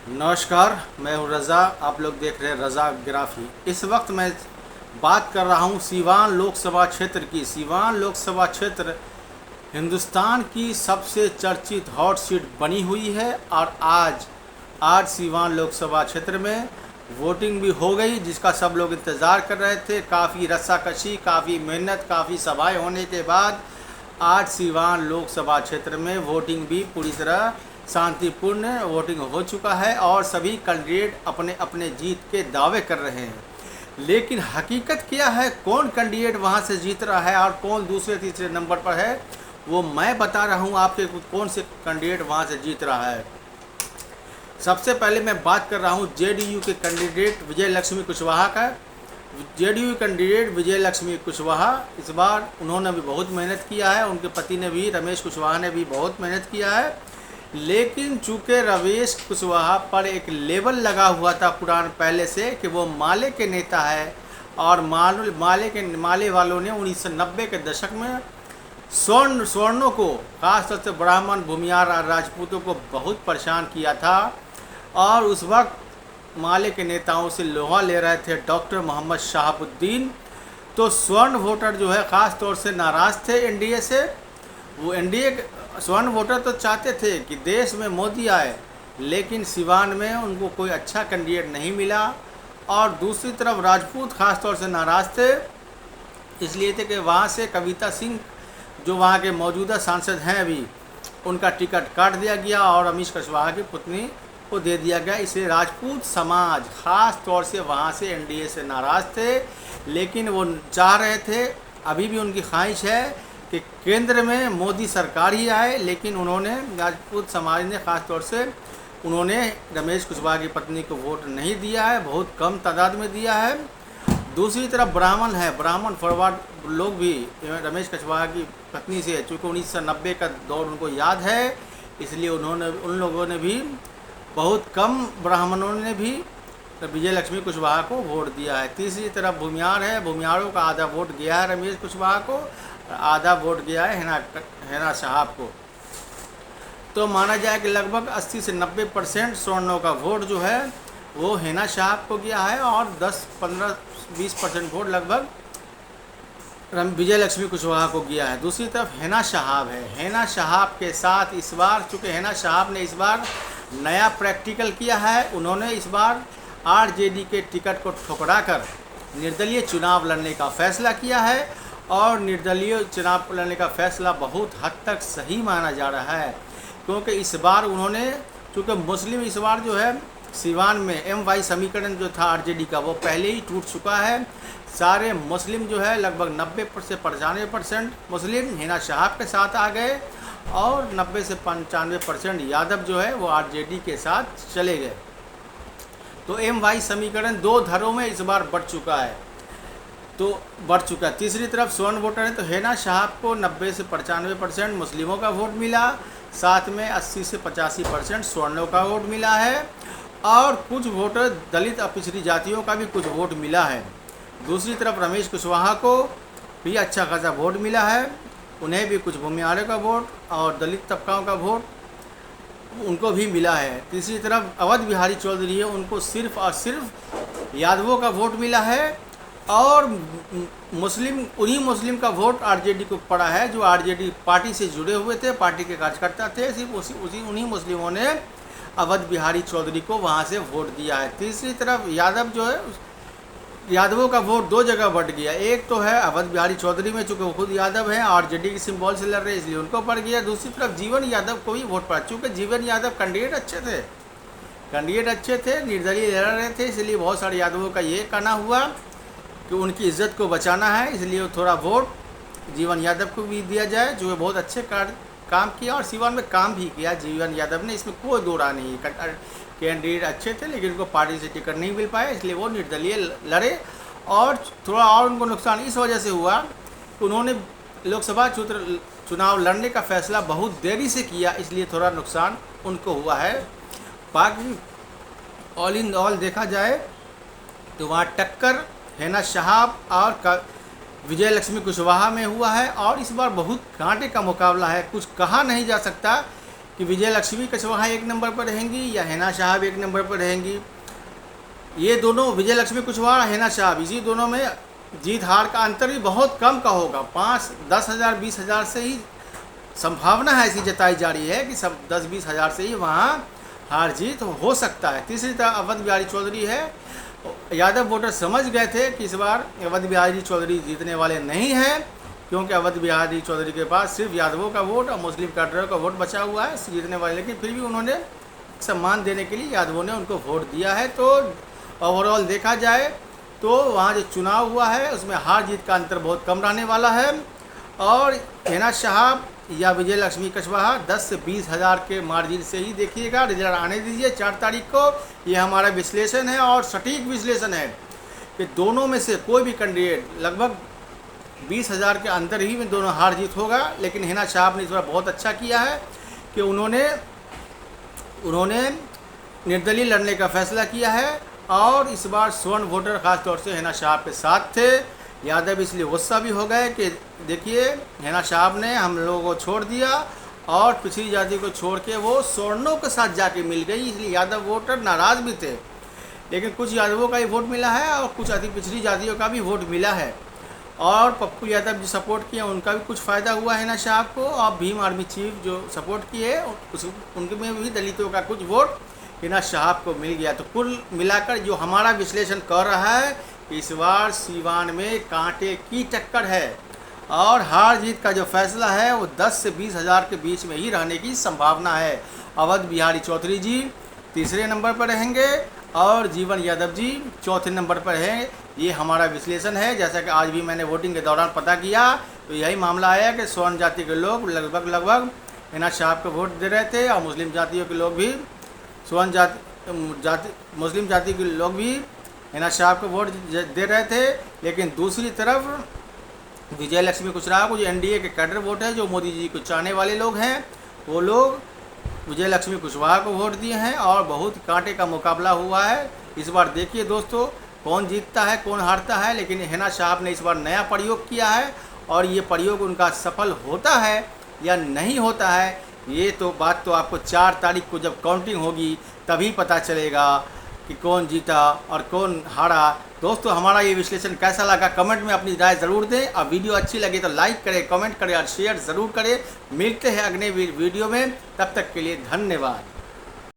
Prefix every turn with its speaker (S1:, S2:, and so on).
S1: नमस्कार, मैं हूं रज़ा। आप लोग देख रहे हैं रज़ा ग्राफी। इस वक्त मैं बात कर रहा हूं सीवान लोकसभा क्षेत्र की। सीवान लोकसभा क्षेत्र हिंदुस्तान की सबसे चर्चित हॉट सीट बनी हुई है और आज सीवान लोकसभा क्षेत्र में वोटिंग भी हो गई, जिसका सब लोग इंतज़ार कर रहे थे। काफ़ी रस्साकशी, काफ़ी मेहनत, काफ़ी सभाएं होने के बाद आज सीवान लोकसभा क्षेत्र में वोटिंग भी पूरी तरह शांतिपूर्ण वोटिंग हो चुका है और सभी कैंडिडेट अपने अपने जीत के दावे कर रहे हैं। लेकिन हकीकत क्या है, कौन कैंडिडेट वहां से जीत रहा है और कौन दूसरे तीसरे नंबर पर है, वो मैं बता रहा हूं आपके कौन से कैंडिडेट वहां से जीत रहा है। सबसे पहले मैं बात कर रहा हूं जेडीयू के कैंडिडेट विजय लक्ष्मी कुशवाहा का। जेडीयू कैंडिडेट विजय लक्ष्मी कुशवाहा इस बार उन्होंने भी बहुत मेहनत किया है, उनके पति ने भी, रमेश कुशवाहा ने भी बहुत मेहनत किया है। लेकिन चूँकि रमेश कुशवाहा पर एक लेबल लगा हुआ था पुरान पहले से कि वो माले के नेता है, और माले वालों ने 1990 के दशक में स्वर्णों को, खासतौर से ब्राह्मण, भूमियार और राजपूतों को बहुत परेशान किया था। और उस वक्त माले के नेताओं से लोहा ले रहे थे डॉक्टर मोहम्मद शहाबुद्दीन। तो स्वर्ण वोटर जो है ख़ास तौर से नाराज़ थे एनडीए से। वो एनडीए स्वर्ण वोटर तो चाहते थे कि देश में मोदी आए, लेकिन सिवान में उनको कोई अच्छा कैंडिडेट नहीं मिला। और दूसरी तरफ राजपूत ख़ास तौर से नाराज़ थे, इसलिए थे कि वहाँ से कविता सिंह जो वहाँ के मौजूदा सांसद हैं अभी, उनका टिकट काट दिया गया और रमेश कुशवाहा की पुतनी को दे दिया गया। इसलिए राजपूत समाज ख़ास तौर से वहाँ से एनडीए से नाराज़ थे। लेकिन वो चाह रहे थे, अभी भी उनकी ख्वाहिश है कि केंद्र में मोदी सरकार ही आए। लेकिन उन्होंने, राजपूत समाज ने ख़ास तौर से, उन्होंने रमेश कुशवाहा की पत्नी को वोट नहीं दिया है, बहुत कम तादाद में दिया है। दूसरी तरफ ब्राह्मण है, ब्राह्मण फॉरवर्ड लोग भी रमेश कुशवाहा की पत्नी से, चूँकि 1990 का दौर उनको याद है, इसलिए उन लोगों ने भी, बहुत कम ब्राह्मणों ने भी विजय लक्ष्मी कुशवाहा को वोट दिया है। तीसरी तरफ भूमियार है, भूमियारों का आधा वोट गया है रमेश कुशवाहा को, आधा वोट गया है हेना साहब को। तो माना जाए कि लगभग 80 से 90% स्वर्णों का वोट जो है वो हेना साहब को गया है और 10-15-20% वोट लगभग विजय लक्ष्मी कुशवाहा को गया है। दूसरी तरफ हेना साहब है। हेना साहब के साथ इस बार, चूँकि हेना साहब ने इस बार नया प्रैक्टिकल किया है, उन्होंने इस बार आरजेडी के टिकट को ठुकरा कर निर्दलीय चुनाव लड़ने का फैसला किया है। और निर्दलीय चुनाव लड़ने का फैसला बहुत हद तक सही माना जा रहा है, क्योंकि इस बार उन्होंने, चूँकि मुस्लिम इस बार जो है सिवान में MY समीकरण जो था आरजेडी का, वो पहले ही टूट चुका है। सारे मुस्लिम जो है लगभग 90 से 95% मुस्लिम हेना साहब के साथ आ गए और 90 से 95% यादव जो है वो आरजेडी के साथ चले गए। तो MY समीकरण दो धड़ों में इस बार बढ़ चुका है, तीसरी तरफ स्वर्ण वोटर है, तो हेना साहब को 90 से 95% मुस्लिमों का वोट मिला, साथ में 80 से 85% स्वर्णों का वोट मिला है, और कुछ वोटर दलित और पिछड़ी जातियों का भी कुछ वोट मिला है। दूसरी तरफ रमेश कुशवाहा को भी अच्छा खासा वोट मिला है, उन्हें भी कुछ भूमियारों का वोट और दलित तबकाओं का वोट उनको भी मिला है। तीसरी तरफ अवध बिहारी चौधरी है, उनको सिर्फ और सिर्फ यादवों का वोट मिला है, और उन्हीं मुस्लिम का वोट आरजेडी को पड़ा है, जो आरजेडी पार्टी से जुड़े हुए थे, पार्टी के कार्यकर्ता थे। सिर्फ उन्हीं मुस्लिमों ने अवध बिहारी चौधरी को वहाँ से वोट दिया है। तीसरी तरफ यादव जो है, यादवों का वोट दो जगह बढ़ गया। एक तो है अवध बिहारी चौधरी में, चूँकि वो खुद यादव हैं और जेडी के सिंबल से लड़ रहे हैं, इसलिए उनको पड़ गया। दूसरी तरफ जीवन यादव को भी वोट पड़ा, चूँकि जीवन यादव कैंडिडेट अच्छे थे, निर्दलीय लड़ रहे थे, इसलिए बहुत सारे यादवों का ये कहना हुआ कि उनकी इज्जत को बचाना है, इसलिए थोड़ा वोट जीवन यादव को भी दिया जाए, जो बहुत अच्छे काम किया और सिवान में काम भी किया जीवन यादव ने, इसमें कोई दो राय नहीं। कैंडिडेट अच्छे थे, लेकिन उनको पार्टी से टिकट नहीं मिल पाया, इसलिए वो निर्दलीय लड़े। और थोड़ा और उनको नुकसान इस वजह से हुआ कि उन्होंने लोकसभा चुनाव लड़ने का फैसला बहुत देरी से किया, इसलिए थोड़ा नुकसान उनको हुआ है। बाकी ऑल इन ऑल देखा जाए तो वहाँ टक्कर हेना साहब और विजय लक्ष्मी कुशवाहा में हुआ है, और इस बार बहुत कांटे का मुकाबला है। कुछ कहा नहीं जा सकता कि विजय लक्ष्मी कुशवाहा एक नंबर पर रहेंगी या हिना साहब एक नंबर पर रहेंगी। ये दोनों विजय लक्ष्मी कुशवाहा, हिना साहब, इसी दोनों में जीत हार का अंतर भी बहुत कम का होगा। 5-10 हज़ार 20 हज़ार से ही संभावना है, ऐसी जताई जा रही है कि सब 10-20 हज़ार से ही वहाँ हार जीत हो सकता है। तीसरी तरफ अवध बिहारी चौधरी है। यादव वोटर समझ गए थे कि इस बार अवध बिहारी चौधरी जीतने वाले नहीं हैं, क्योंकि अवध बिहारी चौधरी के पास सिर्फ यादवों का वोट और मुस्लिम कैडरों का वोट बचा हुआ है जीतने वाले, लेकिन फिर भी उन्होंने सम्मान देने के लिए यादवों ने उनको वोट दिया है। तो ओवरऑल देखा जाए तो वहाँ जो चुनाव हुआ है उसमें हार जीत का अंतर बहुत कम रहने वाला है, और हिना साहब या विजय लक्ष्मी कुशवाहा 10 से 20 हज़ार के मार्जिन से ही देखिएगा। रिजल्ट आने दीजिए 4 तारीख को। ये हमारा विश्लेषण है और सटीक विश्लेषण है कि दोनों में से कोई भी कैंडिडेट लगभग 20 हज़ार के अंदर ही में दोनों हार जीत होगा। लेकिन हिना साहब ने इस बार बहुत अच्छा किया है कि उन्होंने निर्दलीय लड़ने का फैसला किया है, और इस बार स्वर्ण वोटर खास तौर से हिना साहब के साथ थे। यादव इसलिए गुस्सा भी हो गए कि देखिए हिना साहब ने हम लोगों को छोड़ दिया और पिछड़ी जाति को छोड़ के वो स्वर्णों के साथ जाके मिल गई, इसलिए यादव वोटर नाराज़ भी थे। लेकिन कुछ यादवों का ही वोट मिला है और कुछ अति पिछड़ी जातियों का भी वोट मिला है, और पप्पू यादव जो सपोर्ट किए उनका भी कुछ फ़ायदा हुआ है हिना साहब को, और भीम आर्मी चीफ जो सपोर्ट किए उनके में भी दलितों का कुछ वोट हिना साहब को मिल गया। तो कुल मिलाकर जो हमारा विश्लेषण कर रहा है, इस बार सीवान में कांटे की टक्कर है, और हार जीत का जो फैसला है वो 10 से 20 हज़ार के बीच में ही रहने की संभावना है। अवध बिहारी चौधरी जी तीसरे नंबर पर रहेंगे और जीवन यादव जी चौथे नंबर पर हैं। ये हमारा विश्लेषण है। जैसा कि आज भी मैंने वोटिंग के दौरान पता किया तो यही मामला आया कि स्वर्ण जाति के लोग लगभग हिना साहब को वोट दे रहे थे, और मुस्लिम जातियों के लोग भी मुस्लिम जाति के लोग भी हिना साहब को वोट दे रहे थे। लेकिन दूसरी तरफ विजय लक्ष्मी कुशवाहा को जो एनडीए के कैडर वोट है, जो मोदी जी को चाहने वाले लोग हैं, वो लोग विजय लक्ष्मी कुशवाहा को वोट दिए हैं, और बहुत कांटे का मुकाबला हुआ है। इस बार देखिए दोस्तों कौन जीतता है कौन हारता है। लेकिन हिना साहब ने इस बार नया प्रयोग किया है, और ये प्रयोग उनका सफल होता है या नहीं होता है, ये तो बात तो आपको 4 तारीख को जब काउंटिंग होगी तभी पता चलेगा कि कौन जीता और कौन हारा। दोस्तों हमारा ये विश्लेषण कैसा लगा कमेंट में अपनी राय ज़रूर दें, और वीडियो अच्छी लगे तो लाइक करें, कमेंट करें और शेयर ज़रूर करें। मिलते हैं अगले वीडियो में, तब तक के लिए धन्यवाद।